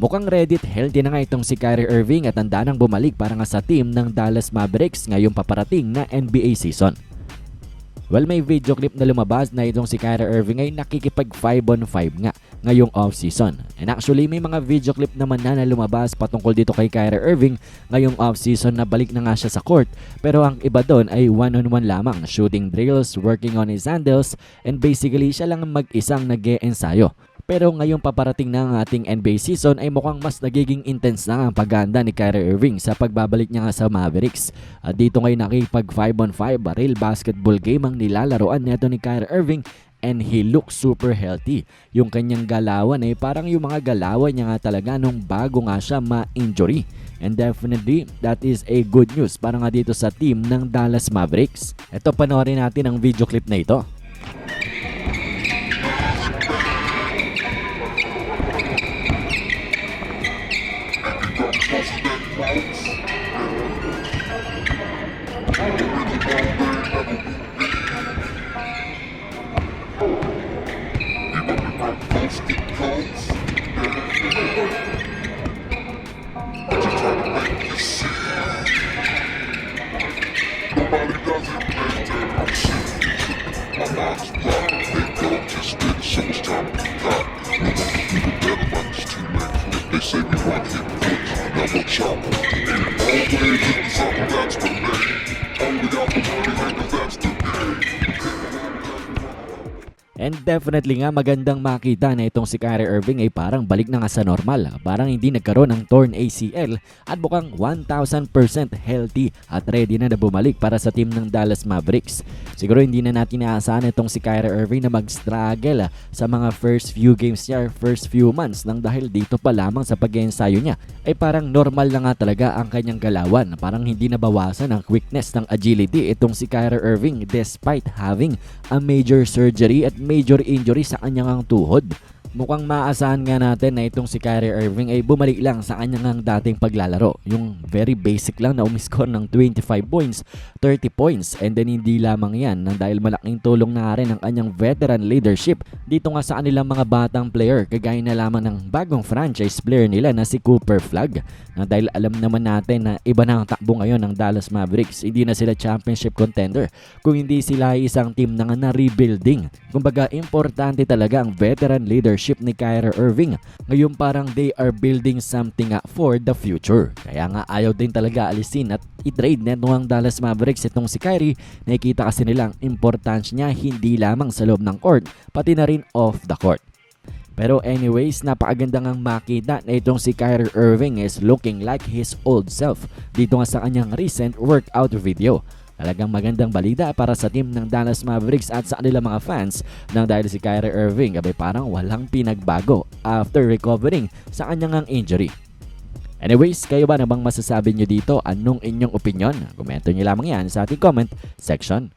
Mukhang Reddit healthy na nga itong si Kyrie Irving at handa nang bumalik para nga sa team ng Dallas Mavericks ngayong paparating na NBA season. Well, may video clip na lumabas na itong si Kyrie Irving ay nakikipag 5-on-5 nga ngayong off-season. And actually, may mga video clip naman na lumabas patungkol dito kay Kyrie Irving ngayong off-season na balik na nga siya sa court. Pero ang iba doon ay one-on-one lamang, shooting drills, working on his handles, and basically siya lang mag-isang nag-e-ensayo. Pero ngayong paparating na ang ating NBA season ay mukhang mas nagiging intense na ang paghahanda ni Kyrie Irving sa pagbabalik niya nga sa Mavericks. At dito ngayon nakipag 5-on-5 real basketball game ang nilalaroan nito ni Kyrie Irving and he looks super healthy. Yung kanyang galawan ay parang yung mga galawan niya nga talaga nung bago nga siya ma-injury. And definitely, that is a good news para nga dito sa team ng Dallas Mavericks. Ito, panoorin natin ang video clip na ito. And definitely nga magandang makita na itong si Kyrie Irving ay parang balik na nga sa normal. Parang hindi nagkaroon ng torn ACL at mukhang 1000% healthy at ready na bumalik para sa team ng Dallas Mavericks. Siguro hindi na natin inaasahan itong si Kyrie Irving na mag-struggle sa mga first few games niya, first few months nang dahil dito pa lamang sa pag-ensayo niya ay parang normal na nga talaga ang kanyang galawan. Parang hindi nabawasan ang quickness ng agility itong si Kyrie Irving despite having a major surgery at major injury sa kanyang tuhod. Mukhang maasahan nga natin na itong si Kyrie Irving ay bumalik lang sa kanyang dating paglalaro. Yung very basic lang na umiscore ng 25 points, 30 points, and then hindi lamang yan nang dahil malaking tulong na rin ang kanyang veteran leadership dito nga sa kanilang mga batang player, kagaya na lamang ng bagong franchise player nila na si Cooper Flagg. Na dahil alam naman natin na iba na ang takbo ngayon ng Dallas Mavericks, hindi na sila championship contender kung hindi sila isang team na rebuilding. Kumbaga importante talaga ang veteran leadership ni Kyrie Irving. Ngayon parang they are building something for the future. Kaya nga ayaw din talaga alisin at i-trade neto ang Dallas Mavericks itong si Kyrie. Nakikita kasi nilang importance niya hindi lamang sa loob ng court, pati na rin off the court. Pero anyways, napakaganda ngang makita na itong si Kyrie Irving is looking like his old self dito nga sa kanyang recent workout video. Talagang magandang balita para sa team ng Dallas Mavericks at sa kanilang mga fans nang dahil si Kyrie Irving ay parang walang pinagbago after recovering sa kanyang injury. Anyways, kayo ba na bang masasabi nyo dito? Anong inyong opinion? Komento nyo lamang yan sa ating comment section.